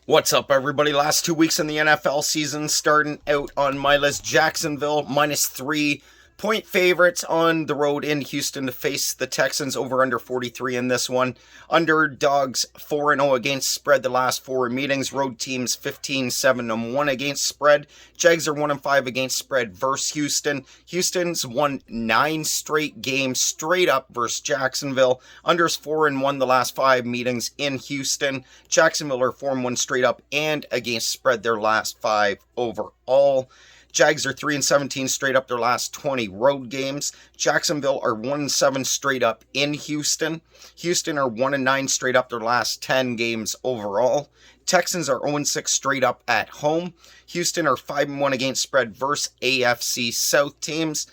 What's up, everybody? Last 2 weeks in the NFL season, starting out on my list, Jacksonville -3-point favorites on the road in Houston to face the Texans. Over under 43 in this one. Underdogs 4-0 against spread the last four meetings. Road teams 15-7-1 against spread. Jags are 1-5 against spread versus Houston. Houston's won 9 straight games straight up versus Jacksonville. Unders 4-1 the last 5 meetings in Houston. Jacksonville are 4-1 straight up and against spread their last 5 overall. Jags are 3-17 straight up their last 20 road games. Jacksonville are 1-7 straight up in Houston. Houston are 1-9 straight up their last 10 games overall. Texans are 0-6 straight up at home. Houston are 5-1 against spread versus AFC South teams.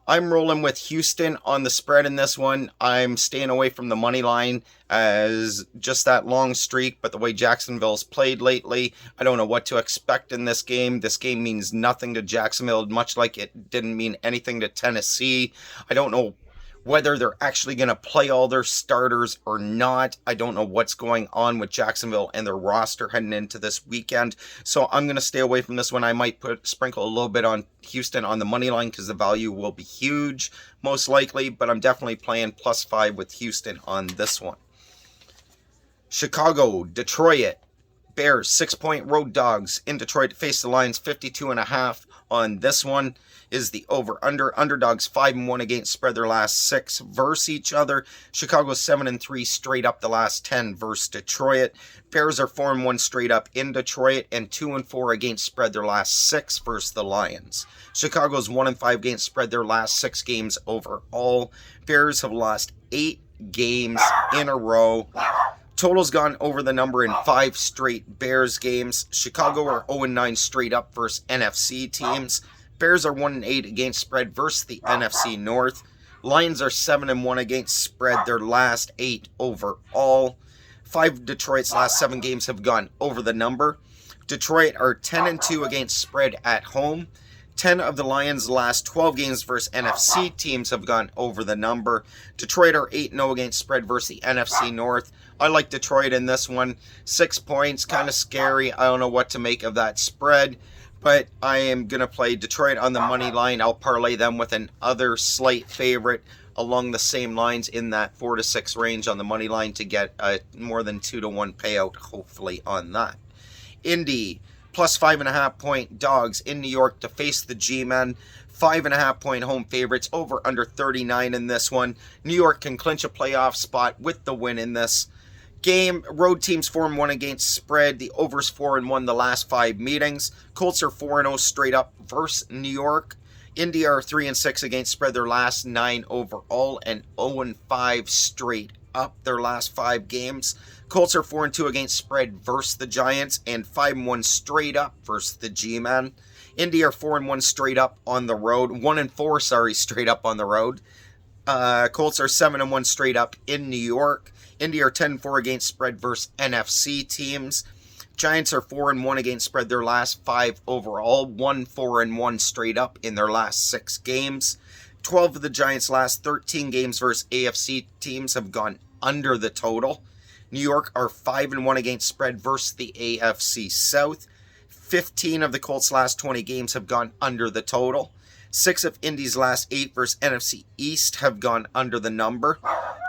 I'm rolling with Houston on the spread in this one. I'm staying away from the money line as just that long streak, but the way Jacksonville's played lately, I don't know what to expect in this game. This game means nothing to Jacksonville, much like it didn't mean anything to Tennessee. I don't know whether they're actually going to play all their starters or not. I don't know what's going on with Jacksonville and their roster heading into this weekend. So I'm going to stay away from this one. I might sprinkle a little bit on Houston on the money line because the value will be huge, most likely. But I'm definitely playing +5 with Houston on this one. Chicago, Detroit. Bears, 6-point road dogs in Detroit to face the Lions, 52.5 on this one. Is the over-under. Underdogs 5-1 against spread their last 6 versus each other. Chicago 7-3 straight up the last 10 versus Detroit. Bears are 4-1 straight up in Detroit and 2-4 against spread their last 6 versus the Lions. Chicago's 1-5 against spread their last 6 games overall. Bears have lost 8 games in a row. Total's gone over the number in 5 straight Bears games. Chicago are 0-9 straight up versus NFC teams. Bears are 1-8 against spread versus the NFC North. Lions are 7-1 against spread their last 8 overall. 5 Detroit's last 7 games have gone over the number. Detroit are 10-2 against spread at home. 10 of the Lions' last 12 games versus NFC teams have gone over the number. Detroit are 8-0 against spread versus the NFC North. I like Detroit in this one. 6 points, kind of scary. I don't know what to make of that spread. But I am going to play Detroit on the money line. I'll parlay them with another slight favorite along the same lines in that 4 to 6 range on the money line to get a more than 2-1 payout, hopefully, on that. Indy, +5.5-point dogs in New York to face the G-Men. 5.5-point home favorites, over under 39 in this one. New York can clinch a playoff spot with the win in this game. Road teams 4-1 against spread. The over's 4-1 the last 5 meetings. Colts are 4-0 straight up versus New York. Indy are 3-6 against spread their last 9 overall and 0-5 straight up their last 5 games. Colts are 4-2 against spread versus the Giants and 5-1 straight up versus the G-Men. Indy are 4-1 straight up on the road. 1-4, straight up on the road. Colts are 7-1 straight up in New York. Indy are 10-4 against spread versus NFC teams. Giants are 4-1 against spread their last 5 overall. 1-4-1 straight up in their last 6 games. 12 of the Giants' last 13 games versus AFC teams have gone under the total. New York are 5-1 against spread versus the AFC South. 15 of the Colts' last 20 games have gone under the total. 6 of Indy's last 8 versus NFC East have gone under the number.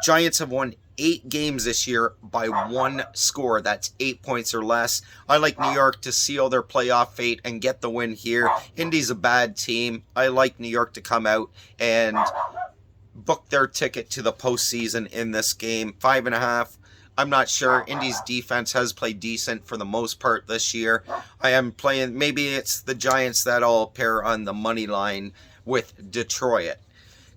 Giants have won 8 games this year by 1 score. That's 8 points or less. I like New York to seal their playoff fate and get the win here. Indy's a bad team. I like New York to come out and book their ticket to the postseason in this game. 5.5. I'm not sure. Indy's defense has played decent for the most part this year. I am playing, maybe it's the Giants that I'll pair on the money line with Detroit.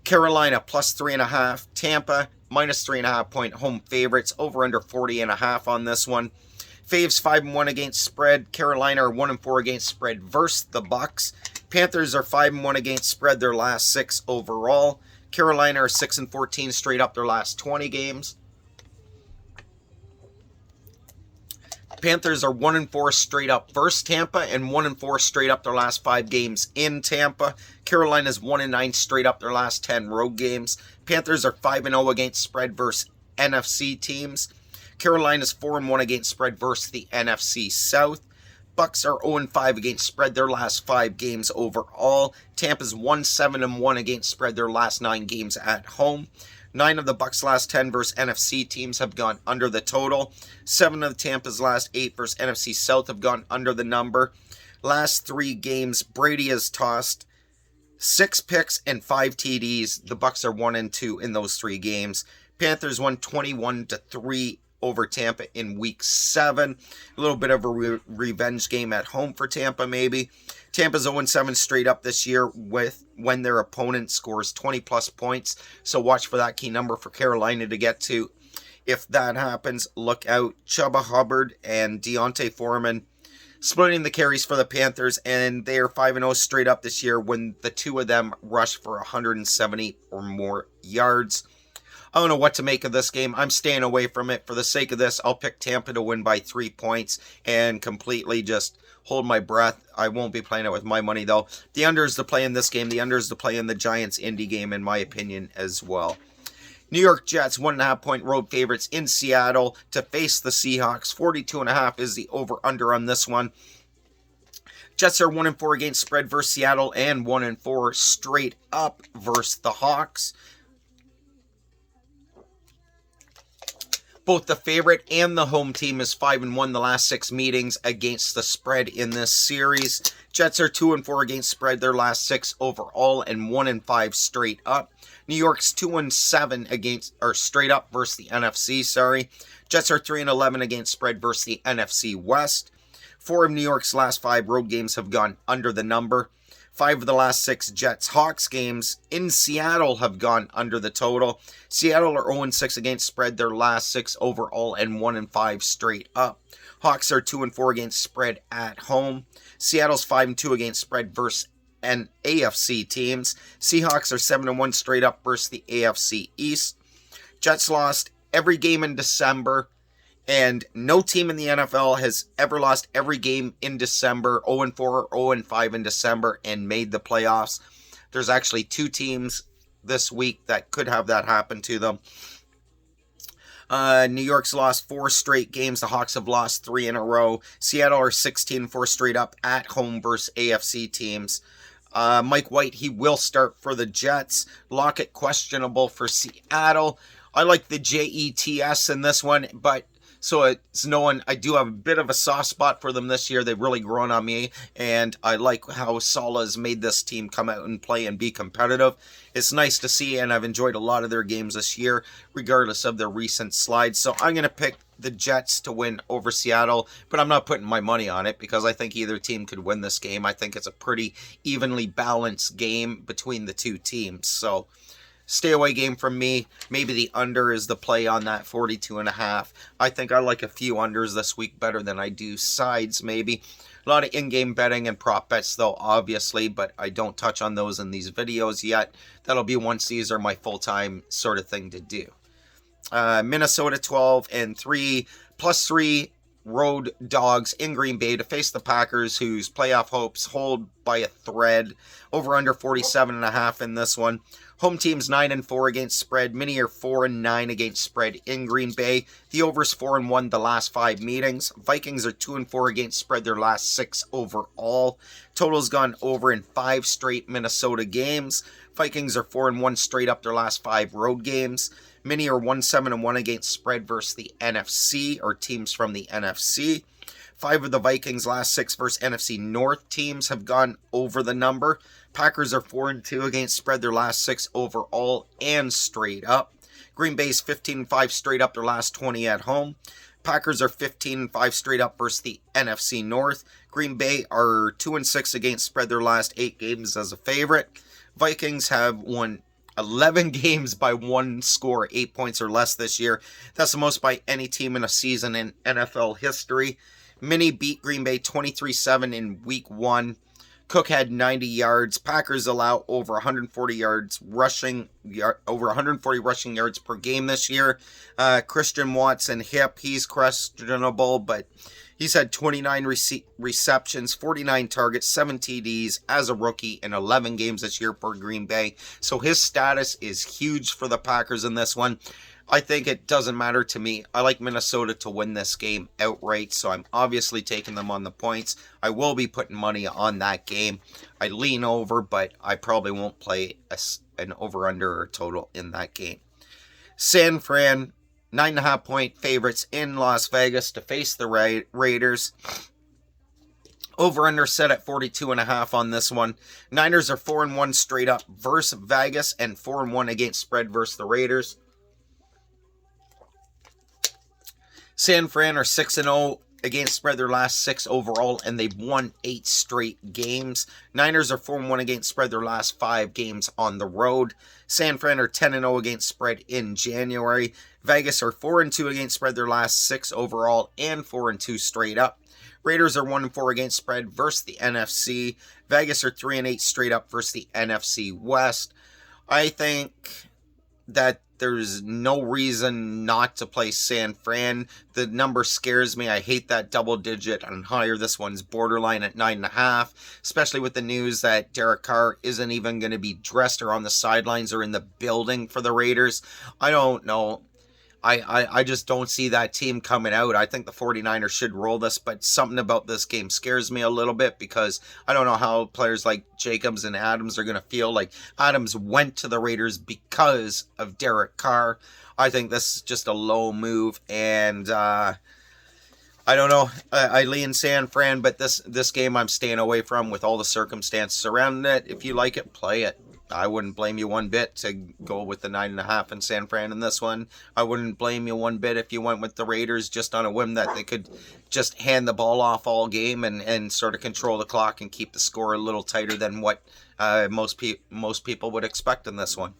Carolina +3.5. Tampa -3.5-point home favorites. Over under 40.5 on this one. Faves 5-1 against spread. Carolina are 1-4 against spread versus the Bucks. Panthers are 5-1 against spread their last 6 overall. Carolina are 6-14 straight up their last 20 games. Panthers are 1-4 straight up versus Tampa and 1-4 straight up their last 5 games in Tampa. Carolina's 1-9 straight up their last 10 road games. Panthers are 5-0 against spread versus NFC teams. Carolina's 4-1 against spread versus the NFC South. Bucks are 0-5 against spread their last 5 games overall. Tampa's 1-7-1 against spread their last 9 games at home. 9 of the Bucks' last 10 versus NFC teams have gone under the total. 7 of Tampa's last 8 versus NFC South have gone under the number. Last 3 games, Brady has tossed 6 picks and 5 TDs. The Bucks are 1-2 in those 3 games. Panthers won 21-3 over Tampa in week 7. A little bit of a revenge game at home for Tampa, maybe. Tampa's 0-7 straight up this year when their opponent scores 20-plus points. So watch for that key number for Carolina to get to. If that happens, look out. Chuba Hubbard and Deontay Foreman splitting the carries for the Panthers, and they are 5-0 straight up this year when the 2 of them rush for 170 or more yards. I don't know what to make of this game. I'm staying away from it. For the sake of this, I'll pick Tampa to win by 3 points and completely just hold my breath. I won't be playing it with my money, though. The under is the play in this game. The under is the play in the Giants-Indy game, in my opinion, as well. New York Jets, 1.5-point road favorites in Seattle to face the Seahawks. 42.5 is the over-under on this one. Jets are 1-4 against spread versus Seattle and 1-4 straight up versus the Hawks. Both the favorite and the home team is 5-1 the last 6 meetings against the spread in this series. Jets are 2-4 against spread their last 6 overall and 1-5 straight up. New York's 2-7 against straight up versus the NFC. Jets are 3-11 against spread versus the NFC West. 4 of New York's last 5 road games have gone under the number. 5 of the last 6 Jets-Hawks games in Seattle have gone under the total. Seattle are 0-6 against spread their last 6 overall and 1-5 straight up. Hawks are 2-4 against spread at home. Seattle's 5-2 against spread versus AFC teams. Seahawks are 7-1 straight up versus the AFC East. Jets lost every game in December. And no team in the NFL has ever lost every game in December, 0-4 or 0-5 in December, and made the playoffs. There's actually 2 teams this week that could have that happen to them. New York's lost 4 straight games. The Hawks have lost 3 in a row. Seattle are 16-4 straight up at home versus AFC teams. Mike White, he will start for the Jets. Lockett questionable for Seattle. I like the Jets in this one, but so it's no one. I do have a bit of a soft spot for them this year. They've really grown on me, and I like how Saleh has made this team come out and play and be competitive. It's nice to see, and I've enjoyed a lot of their games this year, regardless of their recent slides. So I'm going to pick the Jets to win over Seattle, but I'm not putting my money on it because I think either team could win this game. I think it's a pretty evenly balanced game between the 2 teams. So stay away game from me. Maybe the under is the play on that 42.5. I think I like a few unders this week better than I do sides, maybe. A lot of in-game betting and prop bets, though, obviously, but I don't touch on those in these videos yet. That'll be once these are my full-time sort of thing to do. Minnesota 12-3, +3 road dogs in Green Bay to face the Packers, whose playoff hopes hold by a thread. Over under 47.5 in this one. Home team's 9-4 against spread. Mini are 4-9 against spread in Green Bay. The over's 4-1 the last 5 meetings. Vikings are 2-4 against spread their last 6 overall. Total's gone over in 5 straight Minnesota games. Vikings are 4-1 straight up their last 5 road games. Mini are 1-7-1 against spread versus the NFC, or teams from the NFC. 5 of the Vikings' last 6 versus NFC North teams have gone over the number. Packers are 4-2 against spread their last 6 overall and straight up. Green Bay's 15-5 straight up their last 20 at home. Packers are 15-5 straight up versus the NFC North. Green Bay are 2-6 against spread their last 8 games as a favorite. Vikings have won 11 games by 1 score, 8 points or less this year. That's the most by any team in a season in NFL history. Mini beat Green Bay 23-7 in week 1. Cook had 90 yards. Packers allow over 140 rushing yards per game this year. Christian Watson hip, he's questionable, but he's had 29 receptions, 49 targets, 7 TDs as a rookie in 11 games this year for Green Bay. So his status is huge for the Packers in this one. I think it doesn't matter to me. I like Minnesota to win this game outright, so I'm obviously taking them on the points. I will be putting money on that game. I lean over, but I probably won't play an over-under or total in that game. San Fran, 9.5-point favorites in Las Vegas to face the Raiders. Over-under set at 42.5 on this one. Niners are 4-1 straight up versus Vegas and 4-1 against spread versus the Raiders. San Fran are 6-0 against spread their last 6 overall, and they've won 8 straight games. Niners are 4-1 against spread their last 5 games on the road. San Fran are 10-0 against spread in January. Vegas are 4-2 against spread their last 6 overall and 4-2 straight up. Raiders are 1-4 against spread versus the NFC. Vegas are 3-8 straight up versus the NFC West. I think that there's no reason not to play San Fran. The number scares me. I hate that double digit and higher. This one's borderline at 9.5, especially with the news that Derek Carr isn't even going to be dressed or on the sidelines or in the building for the Raiders. I don't know. I just don't see that team coming out. I think the 49ers should roll this, but something about this game scares me a little bit because I don't know how players like Jacobs and Adams are going to feel. Like, Adams went to the Raiders because of Derek Carr. I think this is just a low move, and I don't know. I lean San Fran, but this game I'm staying away from with all the circumstances surrounding it. If you like it, play it. I wouldn't blame you one bit to go with the 9.5 in San Fran in this one. I wouldn't blame you one bit if you went with the Raiders just on a whim that they could just hand the ball off all game and sort of control the clock and keep the score a little tighter than what most people would expect in this one.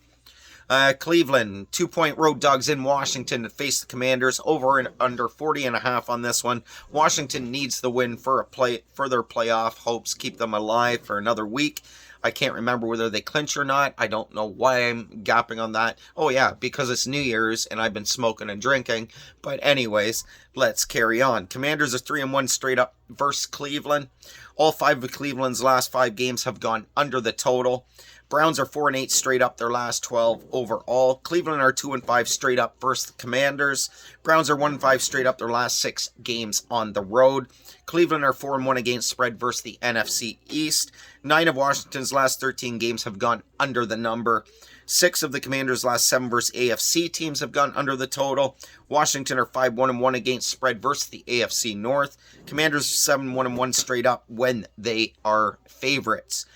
Cleveland, 2-point road dogs in Washington to face the Commanders. Over and under 40.5 on this one. Washington needs the win for further playoff hopes, keep them alive for another week. I can't remember whether they clinch or not. I don't know why I'm gapping on that. Oh yeah, because it's New Year's and I've been smoking and drinking. But anyways, let's carry on. Commanders are 3-1 straight up versus Cleveland. All 5 of Cleveland's last 5 games have gone under the total. Browns are 4-8 straight up their last 12 overall. Cleveland are 2-5 straight up versus the Commanders. Browns are 1-5 straight up their last 6 games on the road. Cleveland are 4-1 against spread versus the NFC East. 9 of Washington's last 13 games have gone under the number. 6 of the Commanders' last 7 versus AFC teams have gone under the total. Washington are 5-1-1 against spread versus the AFC North. Commanders are 7-1-1 straight up when they are favorites.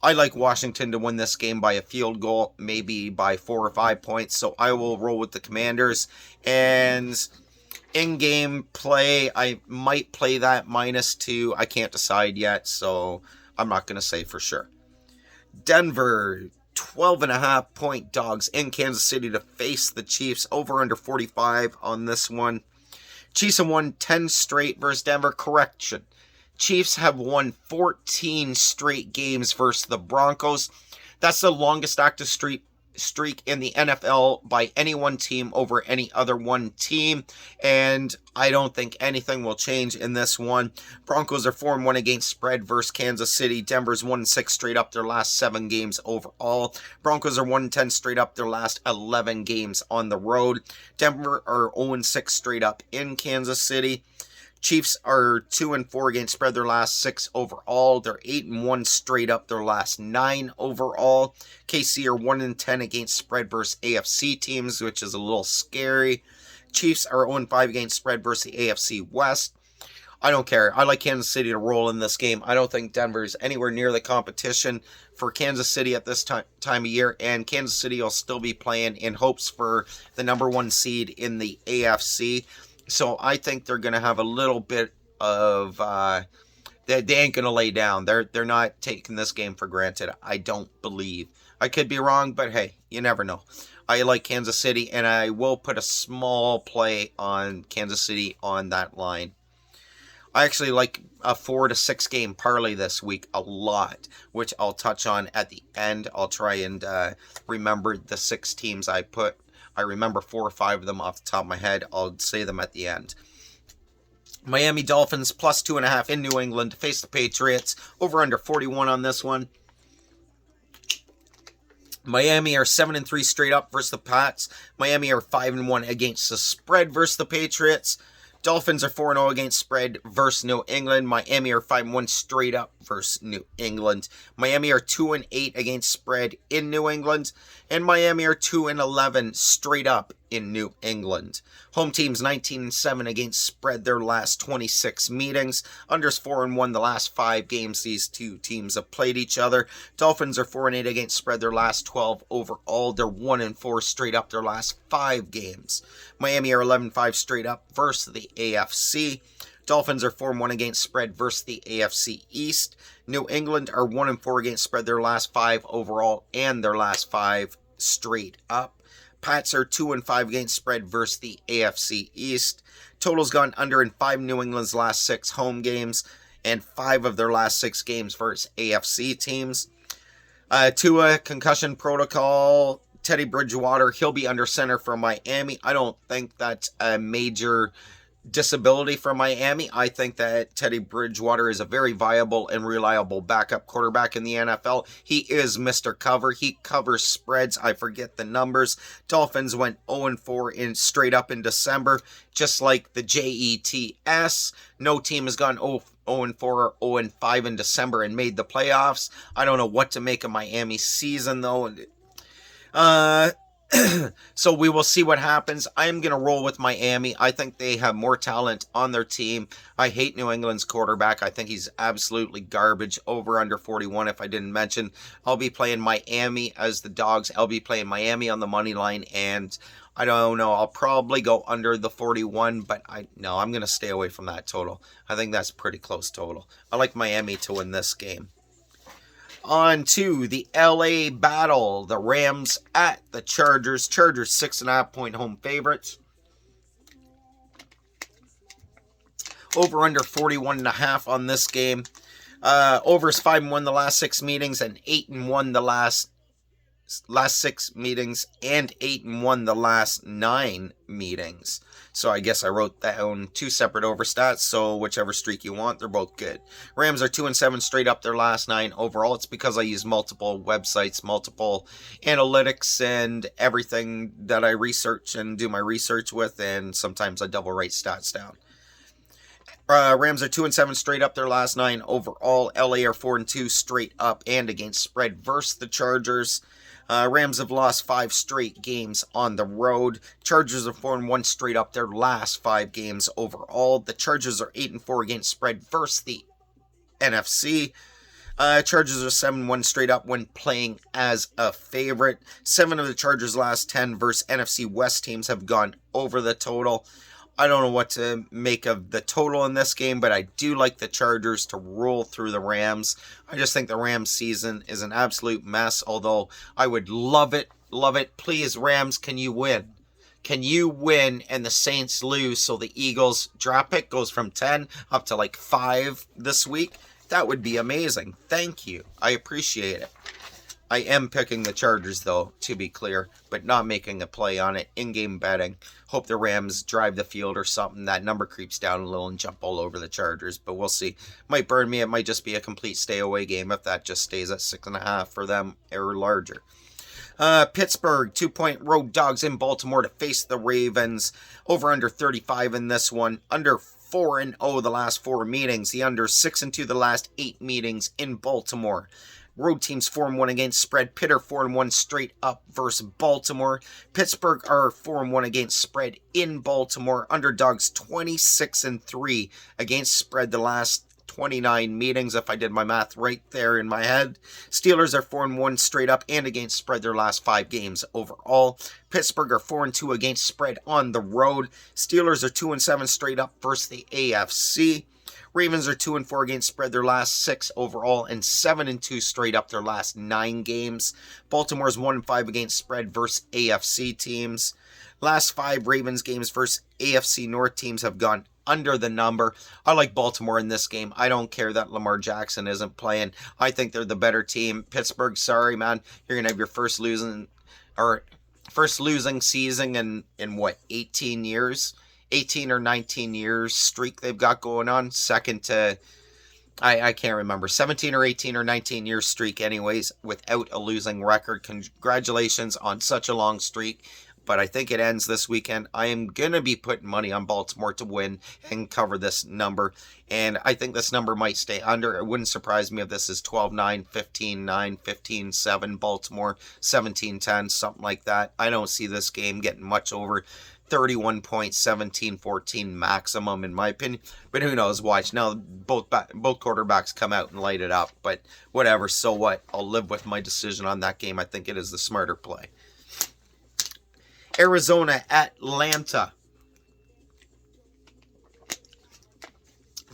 I like Washington to win this game by a field goal, maybe by 4 or 5 points, so I will roll with the Commanders. And in-game play, I might play that -2. I can't decide yet, so I'm not going to say for sure. Denver, 12.5-point dogs in Kansas City to face the Chiefs. Over under 45 on this one. Chiefs have won 10 straight versus Denver. Correction. Chiefs have won 14 straight games versus the Broncos. That's the longest active streak in the NFL by any one team over any other one team, and I don't think anything will change in this one. Broncos are 4-1 against spread versus Kansas City. Denver's 1-6 straight up their last 7 games overall. Broncos are 1-10 straight up their last 11 games on the road. Denver are 0-6 straight up in Kansas City. Chiefs are 2-4 against spread their last 6 overall. They're 8-1 straight up their last 9 overall. KC are 1-10 against spread versus AFC teams, which is a little scary. Chiefs are 0-5 against spread versus the AFC West. I don't care. I like Kansas City to roll in this game. I don't think Denver's anywhere near the competition for Kansas City at this time of year, and Kansas City will still be playing in hopes for the number 1 seed in the AFC. So I think they're going to have a little bit of, they ain't going to lay down. They're not taking this game for granted, I don't believe. I could be wrong, but hey, you never know. I like Kansas City, and I will put a small play on Kansas City on that line. I actually like a 4 to 6 game parlay this week a lot, which I'll touch on at the end. I'll try and remember the 6 teams I put. I remember 4 or 5 of them off the top of my head. I'll say them at the end. Miami Dolphins plus 2.5 in New England to face the Patriots. Over under 41 on this one. Miami are 7-3 straight up versus the Pats. Miami are 5-1 against the spread versus the Patriots. Dolphins are 4-0 against spread versus New England. Miami are 5-1 straight up versus New England. Miami are 2-8 against spread in New England. And Miami are 2-11 straight up in New England. Home teams 19-7 against spread their last 26 meetings. Unders 4-1 the last 5 games these two teams have played each other. Dolphins are 4-8 against spread their last 12 overall. They're 1-4 straight up their last 5 games. Miami are 11-5 straight up versus the AFC. Dolphins are 4-1 against spread versus the AFC East. New England are 1-4 against spread their last 5 overall and their last 5 straight up. Pats are 2-5 against spread versus the AFC East. Total's gone under in 5 New England's last 6 home games and 5 of their last 6 games versus AFC teams. Tua concussion protocol. Teddy Bridgewater, he'll be under center for Miami. I don't think that's a major disability for Miami. I think that Teddy Bridgewater is a very viable and reliable backup quarterback in the NFL. He is Mr. Cover. He covers spreads. I forget the numbers. Dolphins went 0-4 in straight up in December, just like the Jets. No team has gone 0-4 or 0-5 in December and made the playoffs. I don't know what to make of Miami's season, though. So we will see what happens. I am going to roll with Miami. I think they have more talent on their team. I hate New England's quarterback. I think he's absolutely garbage. Over under 41 if I didn't mention. I'll be playing Miami as the dogs. I'll be playing Miami on the money line, and I don't know. I'll probably go under the 41, but I'm going to stay away from that total. I think that's pretty close total. I like Miami to win this game. On to the LA battle. The Rams at the Chargers. Chargers 6.5-point home favorites. Over under 41.5 on this game. Over is 5-1 the last 6 meetings and 8-1 the last 6 meetings and 8-1 the last 9 meetings. So I guess I wrote down 2 separate over stats, so whichever streak you want, they're both good. Rams are 2-7 straight up their last 9 overall. It's because I use multiple websites, multiple analytics, and everything that I research and do my research with, and sometimes I double write stats down. Rams are 2-7 straight up their last 9 overall. LA are 4-2 straight up and against spread versus the Chargers. Rams have lost 5 straight games on the road. Chargers are 4-1 straight up their last 5 games overall. The Chargers are 8-4 against spread versus the NFC. Chargers are 7-1 straight up when playing as a favorite. 7 of the Chargers' last 10 versus NFC West teams have gone over the total. I don't know what to make of the total in this game, but I do like the Chargers to roll through the Rams. I just think the Rams season is an absolute mess, although I would love it. Please, Rams, can you win? Can you win and the Saints lose so the Eagles draft pick goes from 10 up to like 5 this week? That would be amazing. Thank you. I appreciate it. I am picking the Chargers, though, to be clear, but not making a play on it. In-game betting. Hope the Rams drive the field or something. That number creeps down a little and jump all over the Chargers, but we'll see. Might burn me. It might just be a complete stay-away game if that just stays at 6.5 for them or larger. Pittsburgh, 2-point road dogs in Baltimore to face the Ravens. Over under 35 in this one. Under 4-0 the last 4 meetings. The under 6-2 the last 8 meetings in Baltimore. Road teams 4-1 against spread. Pitt are 4-1 straight up versus Baltimore. Pittsburgh are 4-1 against spread in Baltimore. Underdogs 26-3 against spread the last 29 meetings, if I did my math right there in my head. Steelers are 4-1 straight up and against spread their last 5 games overall. Pittsburgh are 4-2 against spread on the road. Steelers are 2-7 straight up versus the AFC. Ravens are 2-4 against spread their last 6 overall and 7-2 straight up their last 9 games. Baltimore's 1-5 against spread versus AFC teams. Last 5 Ravens games versus AFC North teams have gone under the number. I like Baltimore in this game. I don't care that Lamar Jackson isn't playing. I think they're the better team. Pittsburgh, sorry, man. You're going to have your first losing season in what, 18 years? 18 or 19 years streak they've got going on. Second to I can't remember, 17 or 18 or 19 year streak anyways, without a losing record. Congratulations on such a long streak. But I think it ends this weekend. I am going to be putting money on Baltimore to win and cover this number. And I think this number might stay under. It wouldn't surprise me if this is 12-9, 15-9, 15-7, Baltimore, 17-10, something like that. I don't see this game getting much over 31 points, 17-14 maximum in my opinion. But who knows? Watch. Now both quarterbacks come out and light it up. But whatever, so what? I'll live with my decision on that game. I think it is the smarter play. Arizona, Atlanta.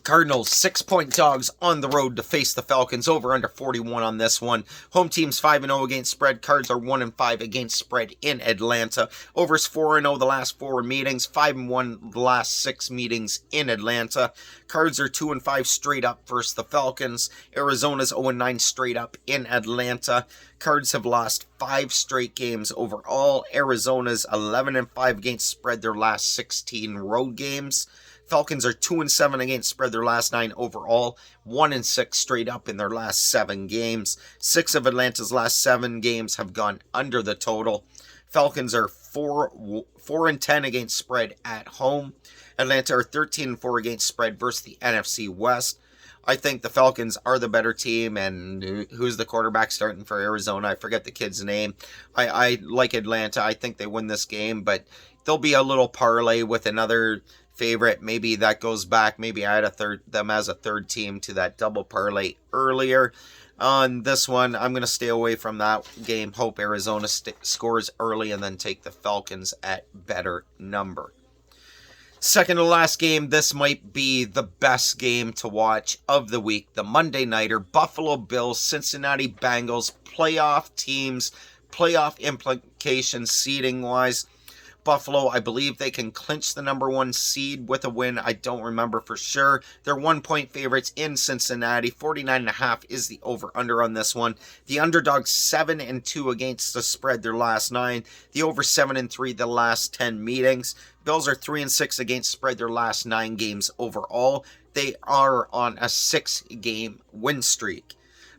Cardinals, 6-point dogs on the road to face the Falcons. Over under 41 on this one. Home team's 5-0 against spread. Cards are 1-5 against spread in Atlanta. Overs 4-0 the last 4 meetings. 5-1 the last 6 meetings in Atlanta. Cards are 2-5 straight up versus the Falcons. Arizona's 0-9 straight up in Atlanta. Cards have lost 5 straight games overall. Arizona's 11-5 against spread their last 16 road games. Falcons are 2-7 against spread their last 9 overall, 1-6 straight up in their last 7 games. 6 of Atlanta's last 7 games have gone under the total. Falcons are 4-10 against spread at home. Atlanta are 13-4 against spread versus the NFC West. I think the Falcons are the better team, and who's the quarterback starting for Arizona? I forget the kid's name. I like Atlanta. I think they win this game, but there'll be a little parlay with another favorite. Maybe that goes back. Maybe I had them as a third team to that double parlay earlier. On this one, I'm going to stay away from that game. Hope Arizona scores early and then take the Falcons at better number. Second to last game, this might be the best game to watch of the week. The Monday Nighter, Buffalo Bills, Cincinnati Bengals, playoff teams, playoff implications seeding-wise. Buffalo, I believe they can clinch the number 1 seed with a win. I don't remember for sure. They're 1-point favorites in Cincinnati. 49.5 is the over-under on this one. The underdog 7-2 against the spread their last 9. The over 7-3 the last 10 meetings. Bills are 3-6 against spread their last 9 games overall. They are on a 6-game win streak.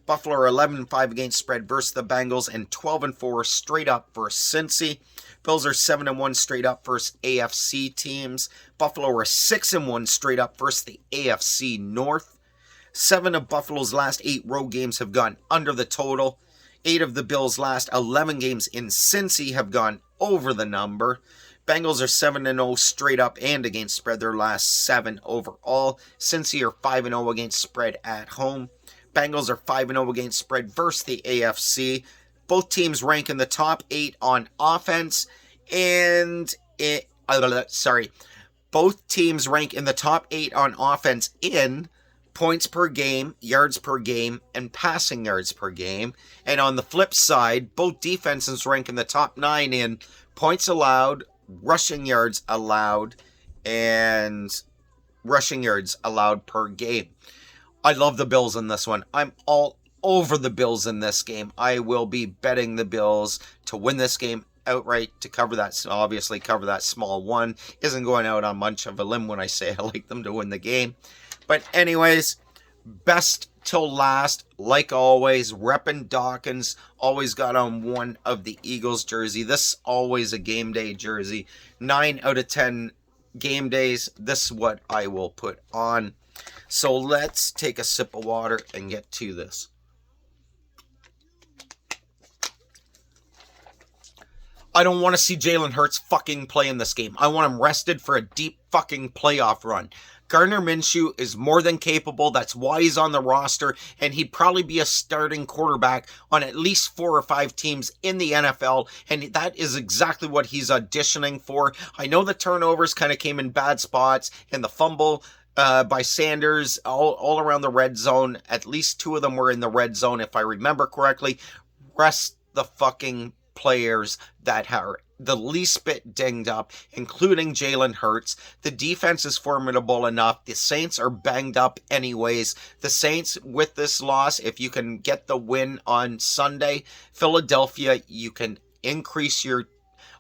Buffalo are 11-5 against spread versus the Bengals and 12-4 straight up versus Cincy. Bills are 7-1 straight up versus AFC teams. Buffalo are 6-1 straight up versus the AFC North. 7 of Buffalo's last 8 road games have gone under the total. 8 of the Bills' last 11 games in Cincy have gone over the number. Bengals are 7-0 straight up and against spread their last 7 overall. Cincy are 5-0 against spread at home. Bengals are 5-0 against spread versus the AFC. Both teams rank in the top 8 on offense, both teams rank in the top 8 on offense in points per game, yards per game, and passing yards per game. And on the flip side, both defenses rank in the top 9 in points allowed, rushing yards allowed, and rushing yards allowed per game. I love the Bills in this one. I'm all over the Bills in this game. I will be betting the Bills to win this game outright, to cover that, obviously cover that small one. Isn't going out on much of a limb when I say I like them to win the game. But anyways, best till last, like always, reppin' Dawkins. Always got on one of the Eagles jersey. This is always a game day jersey. 9 out of 10 game days, this is what I will put on. So let's take a sip of water and get to this. I don't want to see Jalen Hurts fucking play in this game. I want him rested for a deep fucking playoff run. Gardner Minshew is more than capable. That's why he's on the roster, and he'd probably be a starting quarterback on at least 4 or 5 teams in the NFL, and that is exactly what he's auditioning for. I know the turnovers kind of came in bad spots, and the fumble by Sanders all around the red zone. At least 2 of them were in the red zone, if I remember correctly. Rest the fucking players that are the least bit dinged up, including Jalen Hurts. The defense is formidable enough. The Saints are banged up anyways. The Saints, with this loss, if you can get the win on Sunday, Philadelphia, you can increase your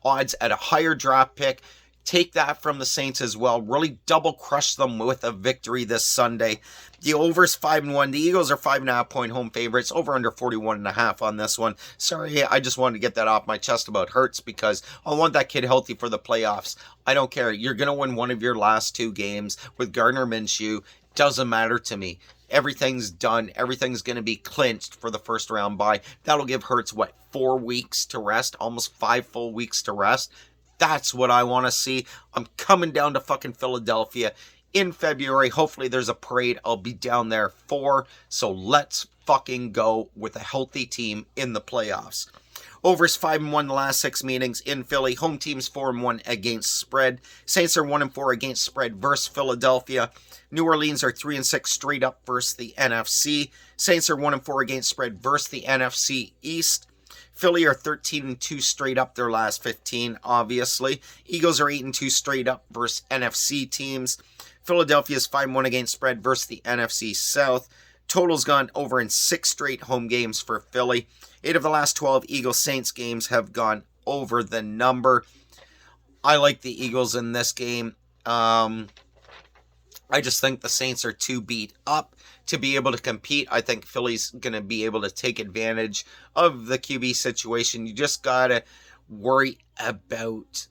odds at a higher draft pick. Take that from the Saints as well. Really double crush them with a victory this Sunday. The over's 5-1. The Eagles are 5.5-point home favorites. Over under 41.5 on this one. Sorry, I just wanted to get that off my chest about Hurts because I want that kid healthy for the playoffs. I don't care. You're going to win one of your last 2 games with Gardner Minshew. Doesn't matter to me. Everything's done. Everything's going to be clinched for the first round bye. That'll give Hurts, 4 weeks to rest? Almost 5 full weeks to rest. That's what I want to see. I'm coming down to fucking Philadelphia in February. Hopefully there's a parade I'll be down there for. So let's fucking go with a healthy team in the playoffs. Overs 5-1 the last 6 meetings in Philly. Home team's 4-1 against spread. Saints are 1-4 against spread versus Philadelphia. New Orleans are 3-6 straight up versus the NFC. Saints are 1-4 against spread versus the NFC East. Philly are 13-2 straight up their last 15, obviously. Eagles are 8-2 straight up versus NFC teams. Philadelphia is 5-1 against spread versus the NFC South. Total's gone over in 6 straight home games for Philly. 8 of the last 12 Eagles-Saints games have gone over the number. I like the Eagles in this game. I just think the Saints are too beat up to be able to compete. I think Philly's going to be able to take advantage of the QB situation. You just got to worry about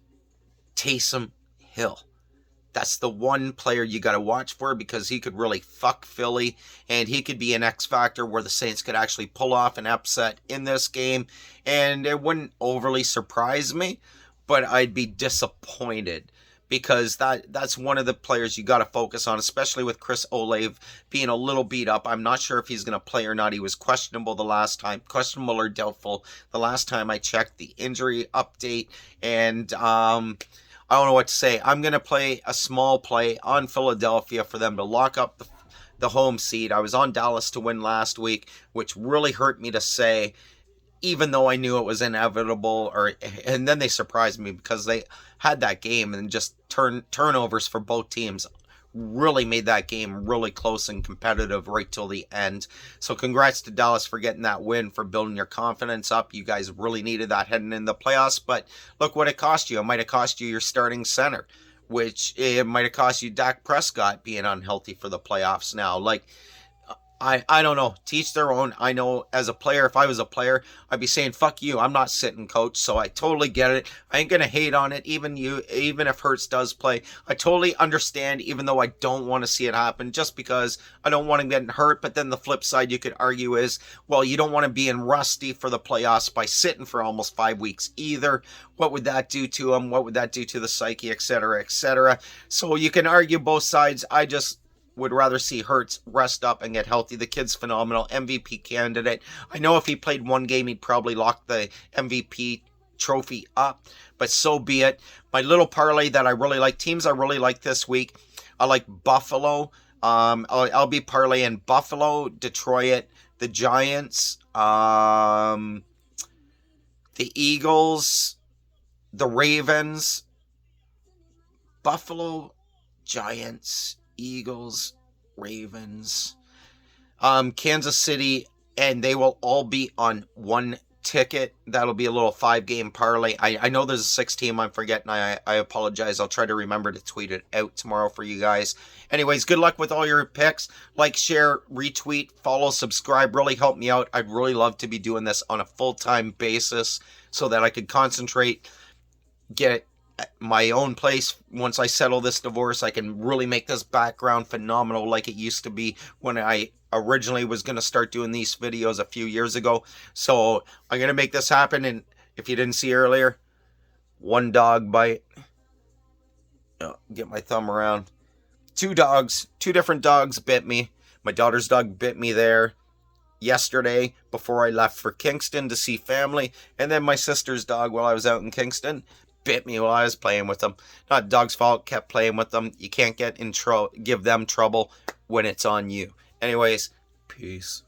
Taysom Hill. That's the one player you got to watch for because he could really fuck Philly and he could be an X factor where the Saints could actually pull off an upset in this game. And it wouldn't overly surprise me, but I'd be disappointed because that's one of the players you got to focus on, especially with Chris Olave being a little beat up. I'm not sure if he's going to play or not. He was questionable the last time, questionable or doubtful the last time I checked the injury update, and I don't know what to say. I'm going to play a small play on Philadelphia for them to lock up the home seed. I was on Dallas to win last week, which really hurt me to say, even though I knew it was inevitable, and then they surprised me because they had that game and just turnovers for both teams really made that game really close and competitive right till the end. So congrats to Dallas for getting that win, for building your confidence up. You guys really needed that heading in the playoffs, but look what it cost you. It might have cost you your starting center, which it might have cost you Dak Prescott being unhealthy for the playoffs now. I don't know. Teach their own. I know as a player, if I was a player, I'd be saying, fuck you. I'm not sitting, coach. So I totally get it. I ain't going to hate on it. Even if Hurts does play, I totally understand, even though I don't want to see it happen just because I don't want him getting hurt. But then the flip side you could argue is, well, you don't want to be in rusty for the playoffs by sitting for almost 5 weeks either. What would that do to him? What would that do to the psyche, etc., etc.? So you can argue both sides. I just would rather see Hurts rest up and get healthy. The kid's phenomenal, MVP candidate. I know if he played one game, he'd probably lock the MVP trophy up, but so be it. My little parlay that I really like, teams I really like this week, I like Buffalo. I'll be parlaying Buffalo, Detroit, the Giants, the Eagles, the Ravens, Buffalo, Giants, Eagles, Ravens, Kansas City, and they will all be on one ticket. That'll be a little 5-game parlay. I know there's a 6 team I'm forgetting. I apologize. I'll try to remember to tweet it out tomorrow for you guys. Anyways, good luck with all your picks. Like, share, retweet, follow, subscribe. Really help me out. I'd really love to be doing this on a full-time basis so that I could concentrate, get my own place. Once I settle this divorce, I can really make this background phenomenal like it used to be when I originally was going to start doing these videos a few years ago. So I'm going to make this happen. And if you didn't see earlier, one dog bite. Get my thumb around. 2 different dogs bit me. My daughter's dog bit me there yesterday before I left for Kingston to see family. And then my sister's dog, while I was out in Kingston, bit me while I was playing with them. Not dog's fault, kept playing with them. You can't give them trouble when it's on you. Anyways, peace.